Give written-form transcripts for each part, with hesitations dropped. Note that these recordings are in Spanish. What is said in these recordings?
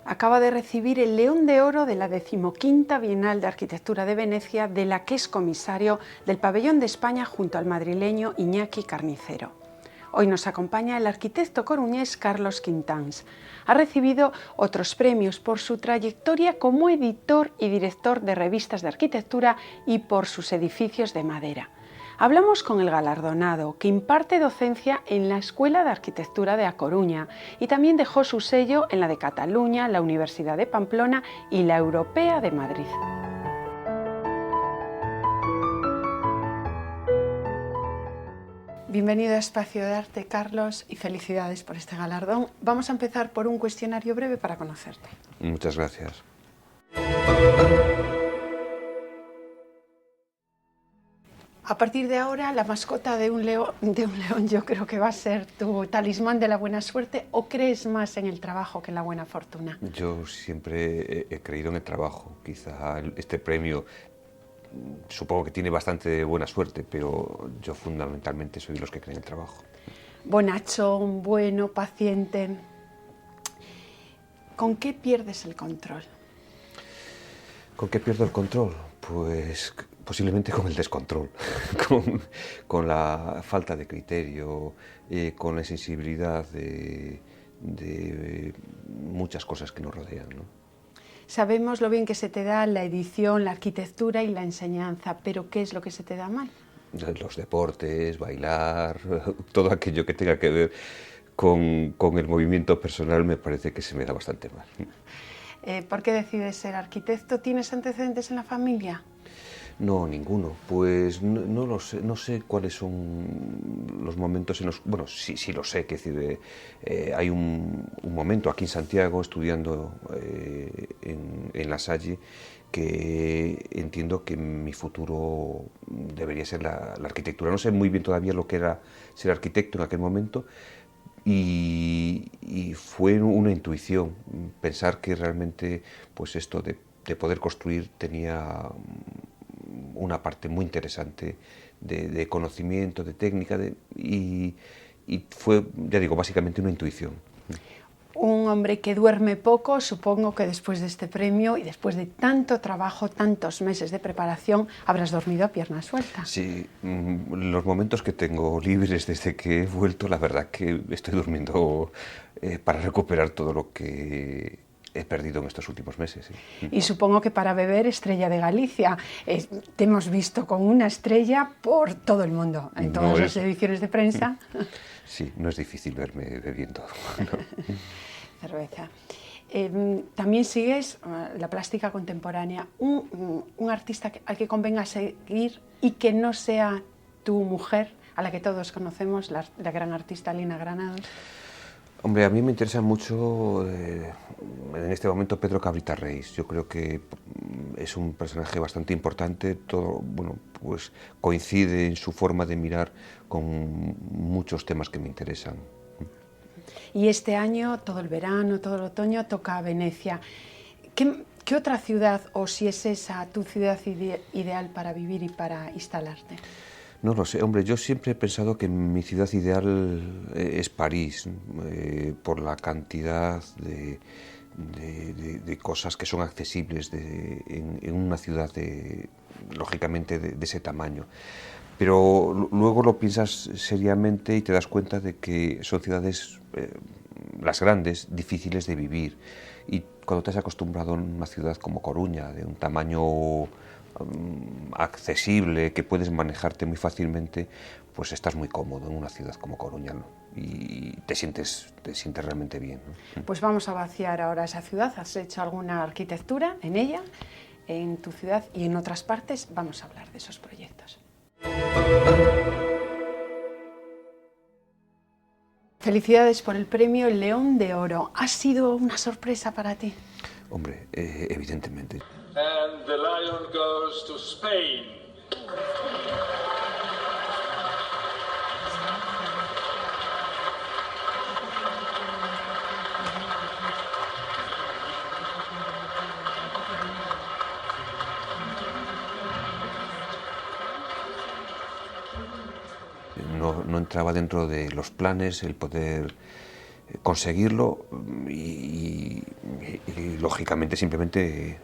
Acaba de recibir el León de Oro de la 15ª Bienal de Arquitectura de Venecia, de la que es comisario del Pabellón de España junto al madrileño Iñaki Carnicero. Hoy nos acompaña el arquitecto coruñés Carlos Quintáns. Ha recibido otros premios por su trayectoria como editor y director de revistas de arquitectura y por sus edificios de madera. Hablamos con el galardonado, que imparte docencia en la Escuela de Arquitectura de A Coruña y también dejó su sello en la de Cataluña, la Universidad de Pamplona y la Europea de Madrid. Bienvenido a Espacio de Arte, Carlos, y felicidades por este galardón. Vamos a empezar por un cuestionario breve para conocerte. Muchas gracias. A partir de ahora, la mascota de un león yo creo que va a ser tu talismán de la buena suerte, ¿o crees más en el trabajo que en la buena fortuna? Yo siempre he creído en el trabajo. Quizá este premio supongo que tiene bastante buena suerte, pero yo fundamentalmente soy de los que creen en el trabajo. Bonachón, bueno, paciente. ¿Con qué pierdes el control? ¿Con qué pierdo el control? Pues posiblemente con el descontrol, con la falta de criterio, con la insensibilidad de muchas cosas que nos rodean, ¿no? Sabemos lo bien que se te da la edición, la arquitectura y la enseñanza, pero ¿qué es lo que se te da mal? Los deportes, bailar, todo aquello que tenga que ver con el movimiento personal me parece que se me da bastante mal. ¿Por qué decides ser arquitecto? ¿Tienes antecedentes en la familia? No, ninguno. Pues no lo sé, no sé cuáles son los momentos en los... Bueno, sí lo sé, que decir, hay un momento aquí en Santiago, estudiando en La Salle, que entiendo que mi futuro debería ser la arquitectura. No sé muy bien todavía lo que era ser arquitecto en aquel momento, y fue una intuición, pensar que realmente pues esto de poder construir tenía una parte muy interesante de conocimiento, de técnica, y fue, ya digo, básicamente una intuición. Un hombre que duerme poco, supongo que después de este premio y después de tanto trabajo, tantos meses de preparación, habrás dormido a pierna suelta. Sí, los momentos que tengo libres desde que he vuelto, la verdad que estoy durmiendo para recuperar todo lo que he perdido en estos últimos meses. ¿Sí? Y supongo que para beber, Estrella de Galicia. Te hemos visto con una estrella por todo el mundo, en todas las ediciones de prensa. Sí, no es difícil verme bebiendo. No. Cerveza. También sigues la plástica contemporánea, un artista al que convenga seguir y que no sea tu mujer, a la que todos conocemos, la gran artista Lina Granados. Hombre, a mí me interesa mucho en este momento Pedro Cabrita Reis. Yo creo que es un personaje bastante importante. Todo, bueno, pues coincide en su forma de mirar con muchos temas que me interesan. Y este año, todo el verano, todo el otoño, toca a Venecia. ¿Qué otra ciudad, o si es esa tu ciudad ideal para vivir y para instalarte? No lo sé, hombre, yo siempre he pensado que mi ciudad ideal es París, por la cantidad de cosas que son accesibles en una ciudad, lógicamente, de ese tamaño. Pero luego lo piensas seriamente y te das cuenta de que son ciudades, las grandes, difíciles de vivir. Y cuando te has acostumbrado a una ciudad como Coruña, de un tamaño accesible, que puedes manejarte muy fácilmente, pues estás muy cómodo en una ciudad como Coruña, ¿no? Y te sientes realmente bien, ¿no? Pues vamos a vaciar ahora esa ciudad. ¿Has hecho alguna arquitectura en ella, en tu ciudad y en otras partes? Vamos a hablar de esos proyectos. Felicidades por el premio León de Oro. ¿Ha sido una sorpresa para ti? Hombre, evidentemente. And the lion goes to Spain. No entraba dentro de los planes el poder conseguirlo, y lógicamente simplemente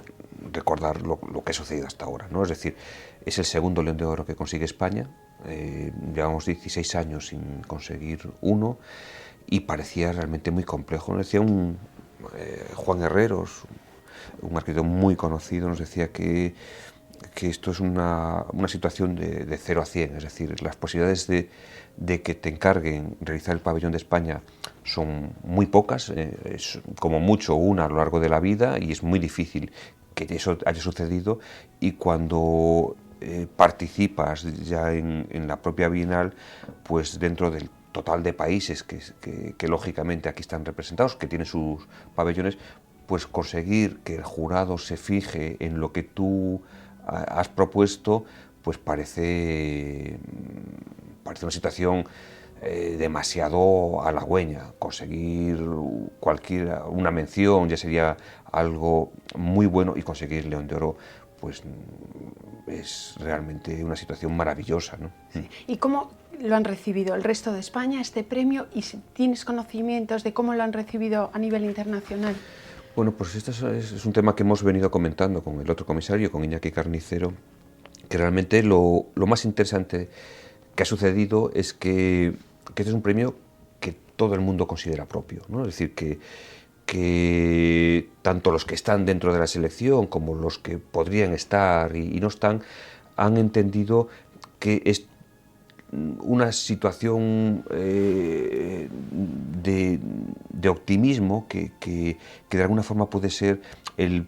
recordar lo que ha sucedido hasta ahora, ¿no? Es decir, es el segundo León de Oro que consigue España, llevamos 16 años sin conseguir uno y parecía realmente muy complejo. Nos decía Juan Herreros, un arquitecto muy conocido, nos decía que esto es una situación de 0 a 100, es decir, las posibilidades de que te encarguen realizar el pabellón de España son muy pocas, es como mucho una a lo largo de la vida, y es muy difícil que eso haya sucedido, y cuando participas ya en la propia Bienal, pues dentro del total de países que lógicamente aquí están representados, que tienen sus pabellones, pues conseguir que el jurado se fije en lo que tú has propuesto, pues parece una situación demasiado halagüeña. Conseguir una mención ya sería algo muy bueno, y conseguir León de Oro pues es realmente una situación maravillosa, ¿no? Sí. ¿Y cómo lo han recibido el resto de España, este premio? ¿Y si tienes conocimientos de cómo lo han recibido a nivel internacional? Bueno, pues este es un tema que hemos venido comentando con el otro comisario, con Iñaki Carnicero, que realmente lo más interesante que ha sucedido es que este es un premio que todo el mundo considera propio, ¿no? Es decir, que tanto los que están dentro de la selección como los que podrían estar y no están, han entendido que es una situación de optimismo que de alguna forma puede ser el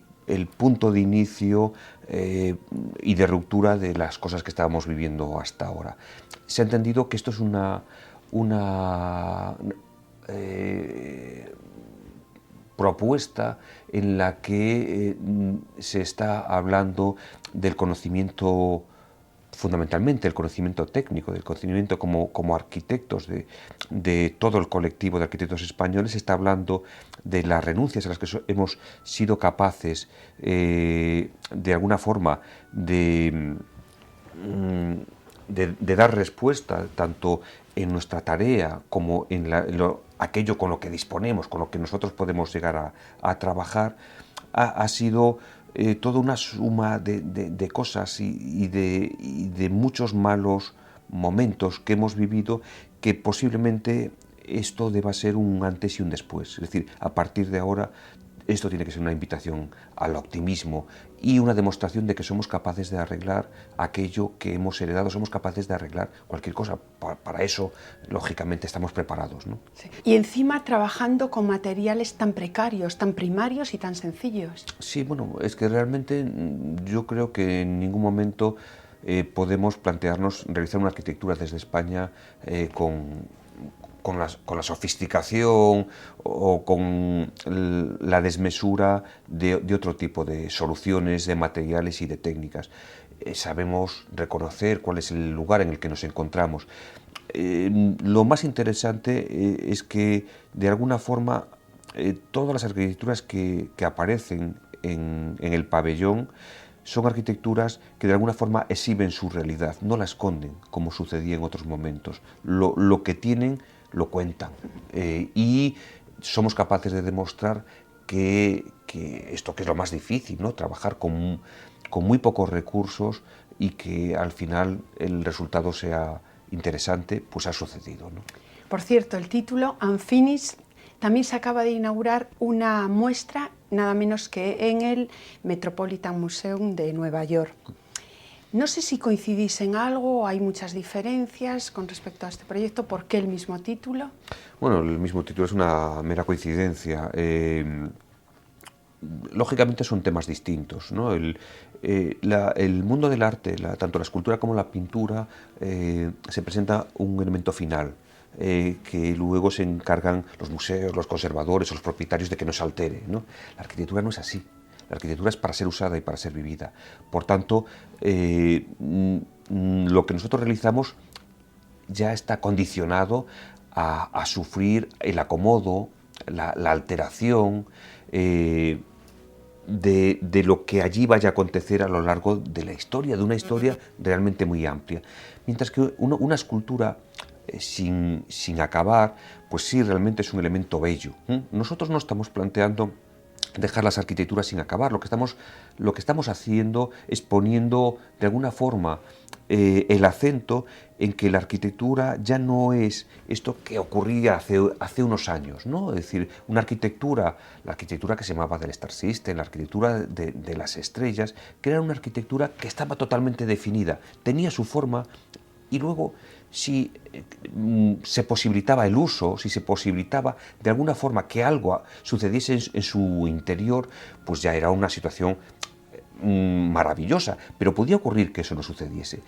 punto de inicio y de ruptura de las cosas que estábamos viviendo hasta ahora. Se ha entendido que esto es una propuesta en la que se está hablando del conocimiento, fundamentalmente el conocimiento técnico, del conocimiento como arquitectos de todo el colectivo de arquitectos españoles. Se está hablando de las renuncias a las que hemos sido capaces de alguna forma de dar respuesta tanto en nuestra tarea como en aquello con lo que disponemos, con lo que nosotros podemos llegar a trabajar. Ha sido toda una suma de cosas y de muchos malos momentos que hemos vivido, que posiblemente esto deba ser un antes y un después. Es decir, a partir de ahora esto tiene que ser una invitación al optimismo y una demostración de que somos capaces de arreglar aquello que hemos heredado, somos capaces de arreglar cualquier cosa. Para eso, lógicamente, estamos preparados, ¿no? Sí. Y encima trabajando con materiales tan precarios, tan primarios y tan sencillos. Sí, bueno, es que realmente yo creo que en ningún momento podemos plantearnos realizar una arquitectura desde España con la sofisticación o con la desmesura de otro tipo de soluciones, de materiales y de técnicas. Sabemos reconocer cuál es el lugar en el que nos encontramos. Lo más interesante es que, de alguna forma, todas las arquitecturas que aparecen en el pabellón son arquitecturas que de alguna forma exhiben su realidad, no la esconden, como sucedía en otros momentos. Lo que tienen lo cuentan, y somos capaces de demostrar que esto, que es lo más difícil, ¿no? Trabajar con muy pocos recursos y que al final el resultado sea interesante, pues ha sucedido, ¿no? Por cierto, el título Unfinished, también se acaba de inaugurar una muestra nada menos que en el Metropolitan Museum de Nueva York. No sé si coincidís en algo, hay muchas diferencias con respecto a este proyecto. ¿Por qué el mismo título? Bueno, el mismo título es una mera coincidencia. Lógicamente son temas distintos, ¿no? El mundo del arte, tanto la escultura como la pintura, se presenta un elemento final, que luego se encargan los museos, los conservadores o los propietarios de que no se altere, ¿no? La arquitectura no es así. La arquitectura es para ser usada y para ser vivida. Por tanto, lo que nosotros realizamos ya está condicionado a sufrir el acomodo, la alteración de lo que allí vaya a acontecer a lo largo de la historia, de una historia realmente muy amplia. Mientras que una escultura sin acabar, pues sí, realmente es un elemento bello. Nosotros no estamos planteando dejar las arquitecturas sin acabar. Lo que estamos haciendo es poniendo de alguna forma el acento en que la arquitectura ya no es esto que ocurría hace unos años, ¿no? Es decir, la arquitectura que se llamaba del Star System, la arquitectura de las estrellas, que era una arquitectura que estaba totalmente definida, tenía su forma, y luego si se posibilitaba el uso, si se posibilitaba de alguna forma que algo sucediese en su interior, pues ya era una situación maravillosa, pero podía ocurrir que eso no sucediese.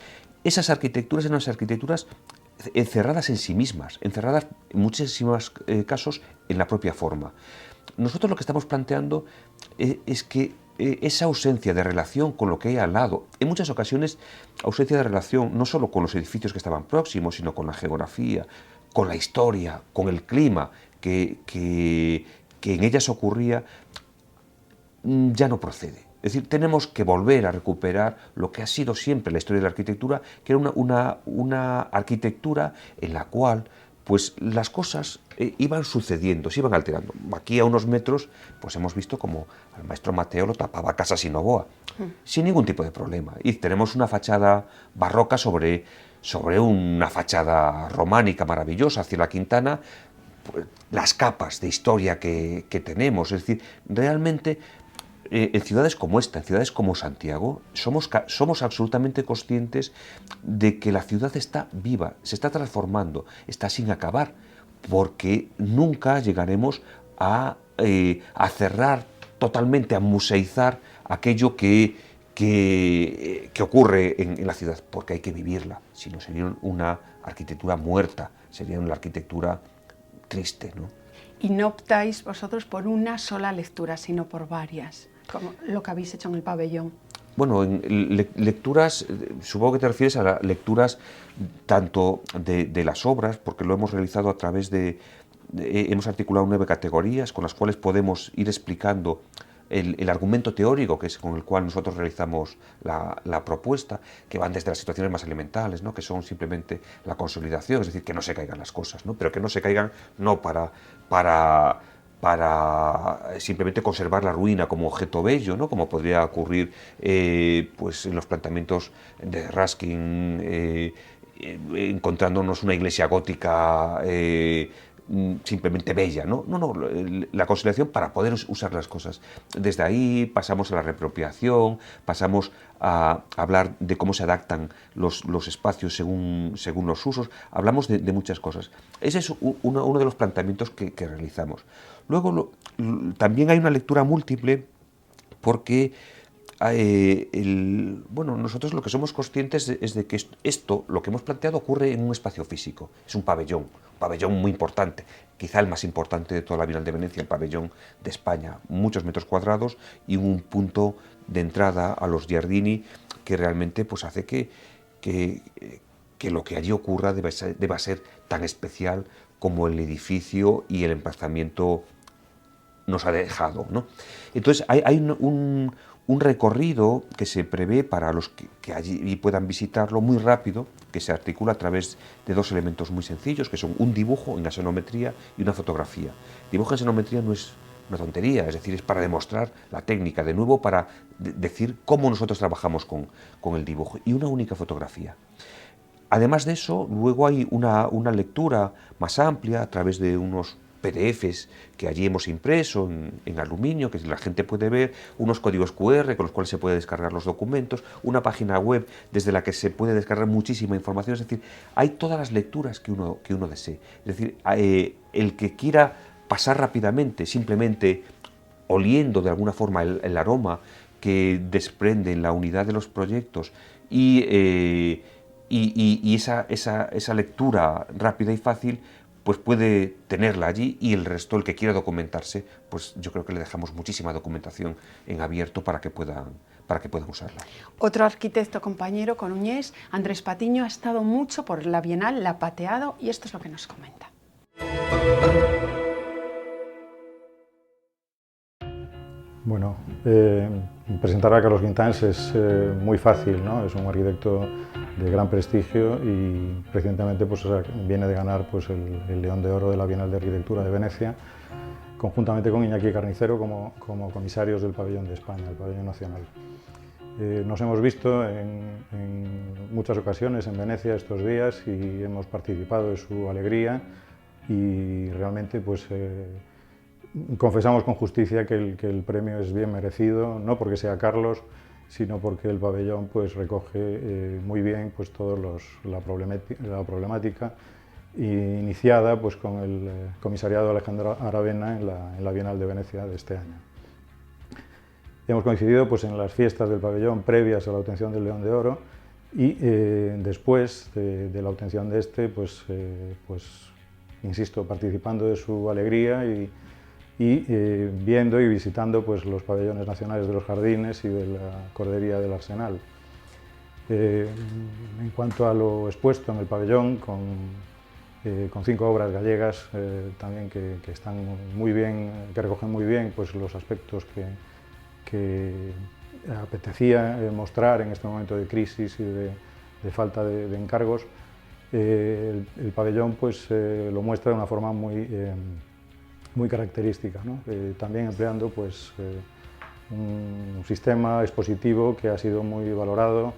Esas arquitecturas eran unas arquitecturas encerradas en sí mismas, encerradas en muchísimos casos en la propia forma. Nosotros lo que estamos planteando es que esa ausencia de relación con lo que hay al lado, en muchas ocasiones ausencia de relación no solo con los edificios que estaban próximos, sino con la geografía, con la historia, con el clima que en ellas ocurría, ya no procede. Es decir, tenemos que volver a recuperar lo que ha sido siempre la historia de la arquitectura, que era una arquitectura en la cual pues las cosas iban sucediendo, se iban alterando. Aquí a unos metros pues hemos visto como al maestro Mateo lo tapaba Casa Sinoboa, sin ningún tipo de problema. Y tenemos una fachada barroca sobre una fachada románica maravillosa hacia la Quintana, pues, las capas de historia que tenemos. Es decir, realmente en ciudades como esta, en ciudades como Santiago, somos absolutamente conscientes de que la ciudad está viva, se está transformando, está sin acabar, porque nunca llegaremos a cerrar totalmente, a museizar aquello que ocurre en la ciudad, porque hay que vivirla, si no sería una arquitectura muerta, sería una arquitectura triste, ¿no? Y no optáis vosotros por una sola lectura, sino por varias, como lo que habéis hecho en el pabellón. Bueno, en lecturas, supongo que te refieres a lecturas tanto de las obras, porque lo hemos realizado a través hemos articulado 9 categorías con las cuales podemos ir explicando el argumento teórico que es con el cual nosotros realizamos la propuesta, que van desde las situaciones más elementales, ¿no? Que son simplemente la consolidación, es decir, que no se caigan las cosas, ¿no? Pero que no se caigan no para simplemente conservar la ruina como objeto bello, ¿no? Como podría ocurrir pues en los planteamientos de Ruskin, encontrándonos una iglesia gótica simplemente bella, ¿no? No, la consolidación para poder usar las cosas. Desde ahí pasamos a la reapropiación, pasamos a hablar de cómo se adaptan los espacios según los usos, hablamos de muchas cosas. Ese es uno de los planteamientos que realizamos. Luego también hay una lectura múltiple porque nosotros lo que somos conscientes es de que esto, lo que hemos planteado, ocurre en un espacio físico, es un pabellón muy importante, quizá el más importante de toda la Bienal de Venecia, el pabellón de España, muchos metros cuadrados y un punto de entrada a los Giardini que realmente pues hace que lo que allí ocurra deba ser tan especial como el edificio y el emplazamiento nos ha dejado, ¿no? Entonces hay un recorrido que se prevé para los que allí puedan visitarlo muy rápido, que se articula a través de 2 elementos muy sencillos, que son un dibujo en axonometría y una fotografía. El dibujo en axonometría no es una tontería, es decir, es para demostrar la técnica, de nuevo para decir cómo nosotros trabajamos con el dibujo, y una única fotografía. Además de eso, luego hay una lectura más amplia a través de unos PDFs que allí hemos impreso en aluminio, que la gente puede ver, unos códigos QR con los cuales se puede descargar los documentos, una página web desde la que se puede descargar muchísima información. Es decir, hay todas las lecturas que uno desee. Es decir, el que quiera pasar rápidamente, simplemente oliendo de alguna forma el aroma que desprende en la unidad de los proyectos y esa lectura rápida y fácil, pues puede tenerla allí, y el resto, el que quiera documentarse, pues yo creo que le dejamos muchísima documentación en abierto para que puedan usarla. Otro arquitecto compañero coruñés, Andrés Patiño, ha estado mucho por la Bienal, la ha pateado, y esto es lo que nos comenta. Bueno, presentar a Carlos Quintáns es muy fácil, ¿no? Es un arquitecto de gran prestigio y recientemente pues, viene de ganar pues, el León de Oro de la Bienal de Arquitectura de Venecia conjuntamente con Iñaki Carnicero como comisarios del Pabellón de España, el Pabellón Nacional. Nos hemos visto en muchas ocasiones en Venecia estos días y hemos participado de su alegría y realmente pues, confesamos con justicia que el premio es bien merecido, no porque sea Carlos, sino porque el pabellón pues, recoge muy bien pues, toda la problemática iniciada pues, con el comisariado Alejandro Aravena en la Bienal de Venecia de este año. Hemos coincidido pues, en las fiestas del pabellón previas a la obtención del León de Oro y después de la obtención de este, pues, insisto, participando de su alegría y viendo y visitando pues, los pabellones nacionales de los Jardines y de la Cordería del Arsenal. En cuanto a lo expuesto en el pabellón, con 5 obras gallegas también que están muy bien, que recogen muy bien pues, los aspectos que apetecía mostrar en este momento de crisis y de falta de encargos. El pabellón pues, lo muestra de una forma muy característica, ¿no? También empleando pues, un sistema expositivo que ha sido muy valorado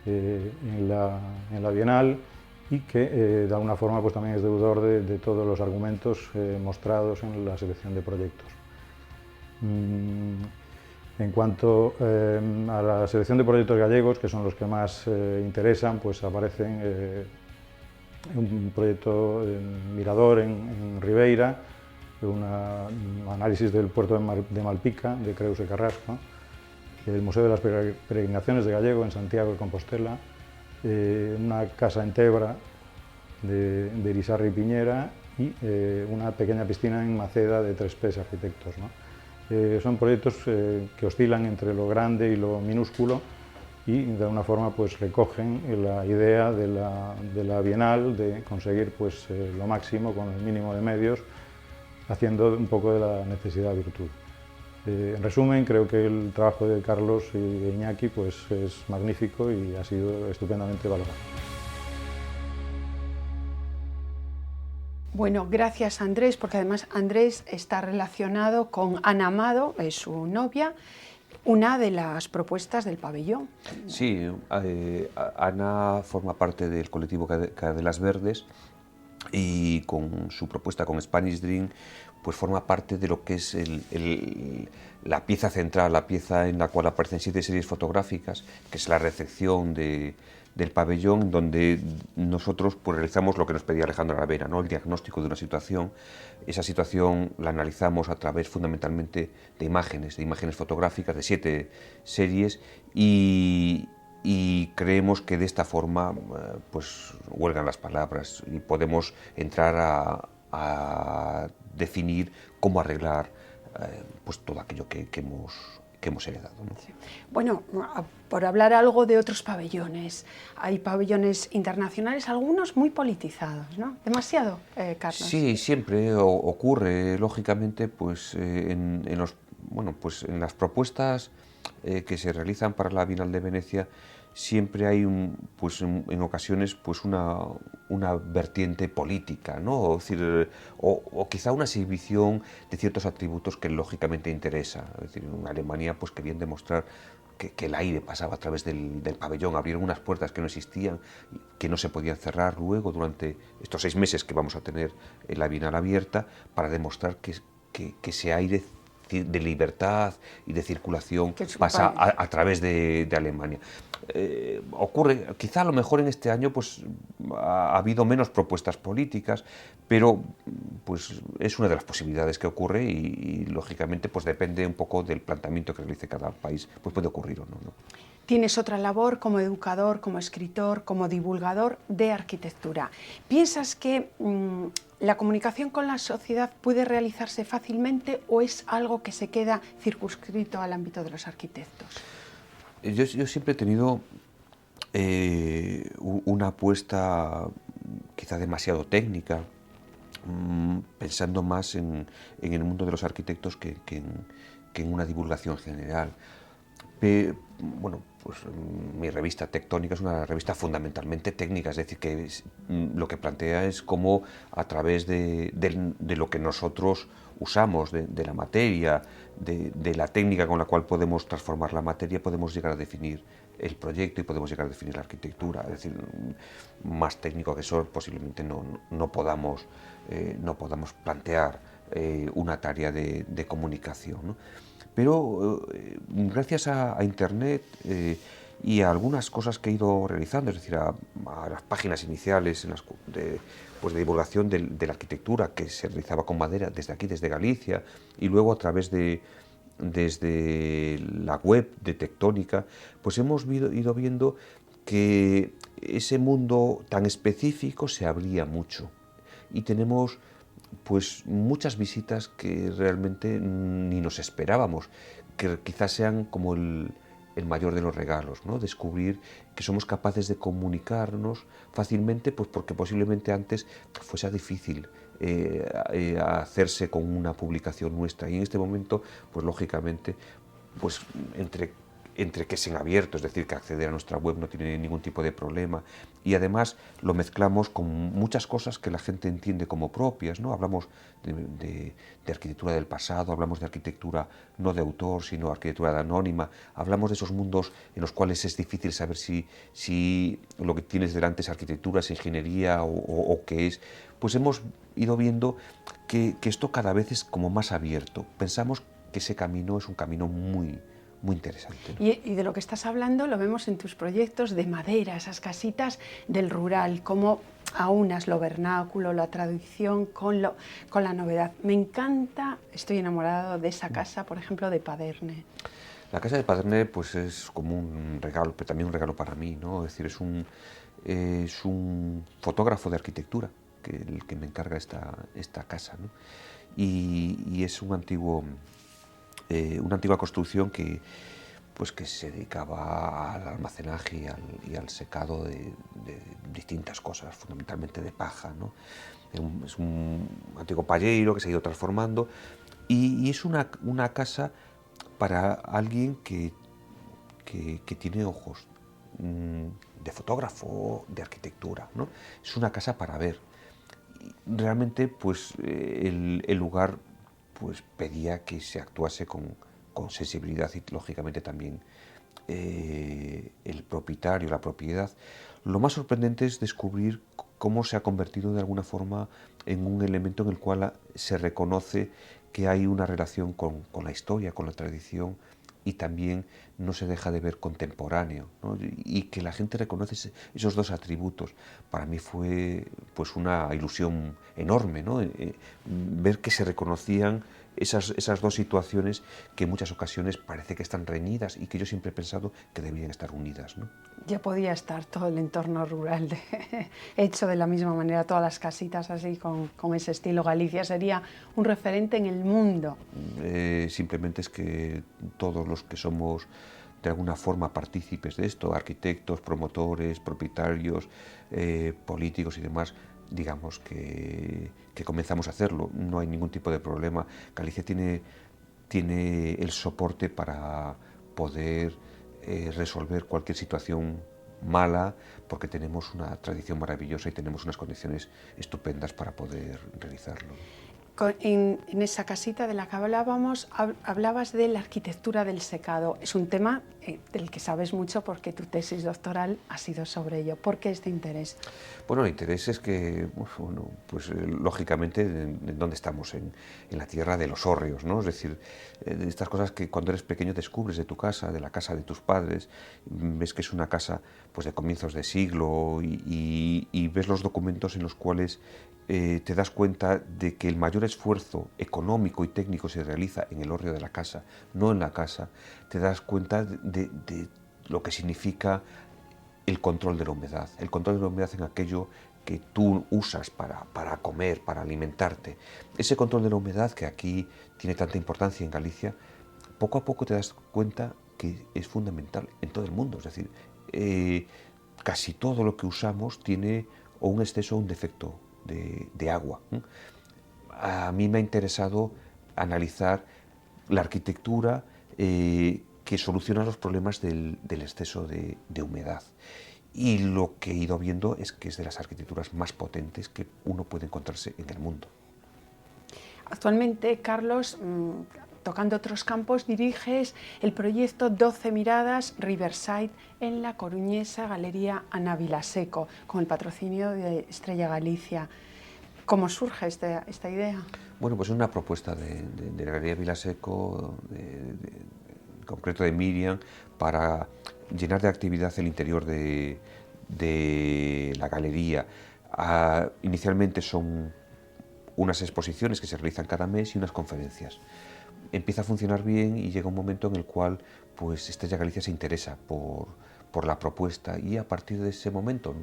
en la Bienal y que de alguna forma pues, también es deudor de todos los argumentos mostrados en la selección de proyectos. En cuanto a la selección de proyectos gallegos, que son los que más interesan, pues aparecen un proyecto Mirador en Ribeira, un análisis del puerto de Malpica, de Creus de Carrasco, el Museo de las Peregrinaciones de Gallego en Santiago de Compostela, una casa en Tebra de Irisarri Piñera y una pequeña piscina en Maceda de 3Ps Arquitectos, ¿no? Son proyectos que oscilan entre lo grande y lo minúsculo y de alguna forma pues, recogen la idea de la Bienal de conseguir pues, lo máximo con el mínimo de medios, haciendo un poco de la necesidad virtud. En resumen, creo que el trabajo de Carlos y de Iñaki pues, es magnífico y ha sido estupendamente valorado. Bueno, gracias Andrés, porque además Andrés está relacionado con Ana Amado, su novia, una de las propuestas del pabellón. Sí, Ana forma parte del colectivo Cadelas Verdes y con su propuesta con Spanish Dream pues forma parte de lo que es la pieza central, la pieza en la cual aparecen 7 series fotográficas, que es la recepción del pabellón, donde nosotros pues, realizamos lo que nos pedía Alejandro Aravena, ¿no? El diagnóstico de una situación. Esa situación la analizamos a través fundamentalmente de imágenes fotográficas de 7 series y creemos que de esta forma pues huelgan las palabras y podemos entrar a definir cómo arreglar pues todo aquello que hemos heredado, ¿no? Sí. Bueno, por hablar algo de otros pabellones, hay pabellones internacionales, algunos muy politizados, ¿no? ¿Demasiado, Carlos? Sí, siempre ocurre, lógicamente, pues, en las propuestas que se realizan para la Bienal de Venecia, siempre hay en ocasiones pues una vertiente política, ¿no? Es decir, o quizá una exhibición de ciertos atributos que lógicamente interesa. Es decir, en Alemania pues querían demostrar que el aire pasaba a través del pabellón, abrieron unas puertas que no existían, que no se podían cerrar luego durante estos 6 meses que vamos a tener la Bienal abierta, para demostrar que ese aire de libertad y de circulación pasa a través de Alemania. Ocurre, quizá a lo mejor en este año pues ha habido menos propuestas políticas, pero pues es una de las posibilidades que ocurre y lógicamente pues depende un poco del planteamiento que realice cada país, pues puede ocurrir o no, ¿no? Tienes otra labor como educador, como escritor, como divulgador de arquitectura. ¿Piensas que la comunicación con la sociedad puede realizarse fácilmente o es algo que se queda circunscrito al ámbito de los arquitectos? Yo siempre he tenido una apuesta quizá demasiado técnica, pensando más en el mundo de los arquitectos que en una divulgación general. Bueno, pues mi revista Tectónica es una revista fundamentalmente técnica, es decir, que lo que plantea es cómo a través de lo que nosotros usamos, de la materia, de la técnica con la cual podemos transformar la materia, podemos llegar a definir el proyecto y podemos llegar a definir la arquitectura. Es decir, más técnico que eso posiblemente no podamos plantear una tarea de comunicación, ¿no? Pero gracias a Internet y a algunas cosas que he ido realizando, es decir, a las páginas iniciales de divulgación de la arquitectura que se realizaba con madera desde aquí, desde Galicia, y luego a través desde la web de Tectónica, pues hemos ido viendo que ese mundo tan específico se abría mucho y tenemos pues muchas visitas que realmente ni nos esperábamos, que quizás sean como el mayor de los regalos, ¿no? Descubrir que somos capaces de comunicarnos fácilmente, pues porque posiblemente antes fuese difícil hacerse con una publicación nuestra, y en este momento, pues lógicamente, pues entre que es en abierto, es decir, que acceder a nuestra web no tiene ningún tipo de problema, y además lo mezclamos con muchas cosas que la gente entiende como propias, ¿no? Hablamos de arquitectura del pasado, hablamos de arquitectura no de autor, sino arquitectura de anónima, hablamos de esos mundos en los cuales es difícil saber si lo que tienes delante es arquitectura, es ingeniería o qué es. Pues hemos ido viendo que esto cada vez es como más abierto. Pensamos que ese camino es un camino muy interesante, ¿no? Y de lo que estás hablando lo vemos en tus proyectos de madera, esas casitas del rural, cómo aunas lo vernáculo, la tradición con la novedad. Me encanta, estoy enamorado de esa casa, por ejemplo, de Paderne. La casa de Paderne pues es como un regalo, pero también un regalo para mí, ¿no? Es decir, es un fotógrafo de arquitectura el que me encarga esta casa, ¿no? Y es una antigua construcción que se dedicaba al almacenaje y al secado de distintas cosas, fundamentalmente de paja, ¿no? Es un antiguo palleiro que se ha ido transformando y es una casa para alguien que tiene ojos de fotógrafo, de arquitectura, ¿no? Es una casa para ver. Realmente, pues el lugar pues pedía que se actuase con sensibilidad y lógicamente también el propietario, la propiedad. Lo más sorprendente es descubrir cómo se ha convertido de alguna forma en un elemento en el cual se reconoce que hay una relación con la historia, con la tradición, y también no se deja de ver contemporáneo, ¿no? Y que la gente reconoce esos dos atributos. Para mí fue pues una ilusión enorme, ¿no? Ver que se reconocían esas dos situaciones que en muchas ocasiones parece que están reñidas y que yo siempre he pensado que debían estar unidas, ¿no? Ya podía estar todo el entorno rural hecho de la misma manera, todas las casitas así con ese estilo. Galicia sería un referente en el mundo. Simplemente es que todos los que somos de alguna forma partícipes de esto, arquitectos, promotores, propietarios, políticos y demás, digamos que comenzamos a hacerlo, no hay ningún tipo de problema. Galicia tiene el soporte para poder resolver cualquier situación mala, porque tenemos una tradición maravillosa y tenemos unas condiciones estupendas para poder realizarlo. En esa casita de la que hablábamos, hablabas de la arquitectura del secado. Es un tema del que sabes mucho porque tu tesis doctoral ha sido sobre ello. ¿Por qué este interés? Bueno, el interés es que, bueno, pues lógicamente, ¿en dónde estamos? En la tierra de los hórreos, ¿no? Es decir, de estas cosas que cuando eres pequeño descubres de tu casa, de la casa de tus padres, ves que es una casa pues de comienzos de siglo y ves los documentos en los cuales te das cuenta de que el mayor esfuerzo económico y técnico se realiza en el hórreo de la casa, no en la casa. Te das cuenta de lo que significa el control de la humedad. El control de la humedad en aquello que tú usas para comer, para alimentarte. Ese control de la humedad que aquí tiene tanta importancia en Galicia, poco a poco te das cuenta que es fundamental en todo el mundo. Es decir, casi todo lo que usamos tiene o un exceso o un defecto de agua. A mí me ha interesado analizar la arquitectura que soluciona los problemas del exceso de humedad. Y lo que he ido viendo es que es de las arquitecturas más potentes que uno puede encontrarse en el mundo. Actualmente, Carlos, tocando otros campos, diriges el proyecto 12 Miradas Riverside en la coruñesa Galería Ana Vilaseco, con el patrocinio de Estrella Galicia. ¿Cómo surge esta idea? Bueno, pues es una propuesta de la Galería Vilaseco, en concreto de Miriam, para llenar de actividad el interior de la galería. Inicialmente son unas exposiciones que se realizan cada mes y unas conferencias. Empieza a funcionar bien y llega un momento en el cual pues Estrella Galicia se interesa por la propuesta, y a partir de ese momento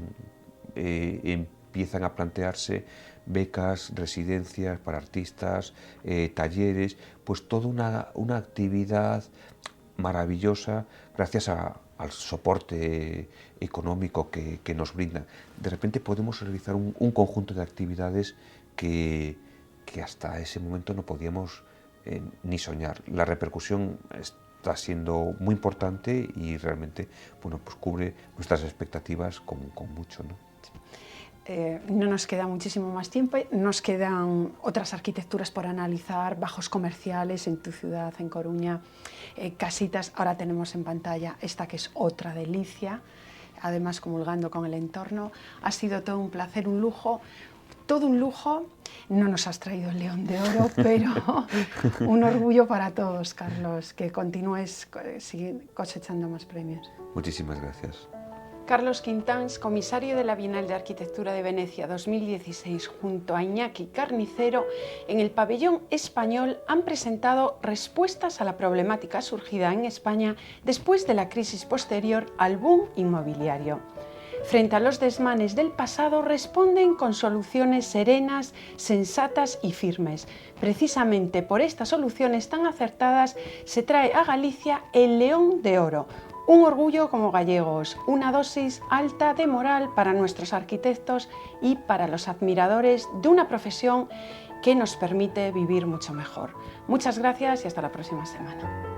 empiezan a plantearse becas, residencias para artistas, talleres, pues toda una actividad maravillosa gracias al soporte económico que nos brindan. De repente podemos realizar un conjunto de actividades que hasta ese momento no podíamos ni soñar. La repercusión está siendo muy importante y realmente, bueno, pues cubre nuestras expectativas con mucho, ¿no? No nos queda muchísimo más tiempo, nos quedan otras arquitecturas por analizar, bajos comerciales en tu ciudad, en Coruña, casitas. Ahora tenemos en pantalla esta que es otra delicia, además comulgando con el entorno. Ha sido todo un placer, un lujo, todo un lujo. No nos has traído el León de Oro, pero un orgullo para todos, Carlos, que continúes cosechando más premios. Muchísimas gracias. Carlos Quintáns, comisario de la Bienal de Arquitectura de Venecia 2016, junto a Iñaki Carnicero, en el pabellón español han presentado respuestas a la problemática surgida en España después de la crisis posterior al boom inmobiliario. Frente a los desmanes del pasado, responden con soluciones serenas, sensatas y firmes. Precisamente por estas soluciones tan acertadas se trae a Galicia el León de Oro. Un orgullo como gallegos, una dosis alta de moral para nuestros arquitectos y para los admiradores de una profesión que nos permite vivir mucho mejor. Muchas gracias y hasta la próxima semana.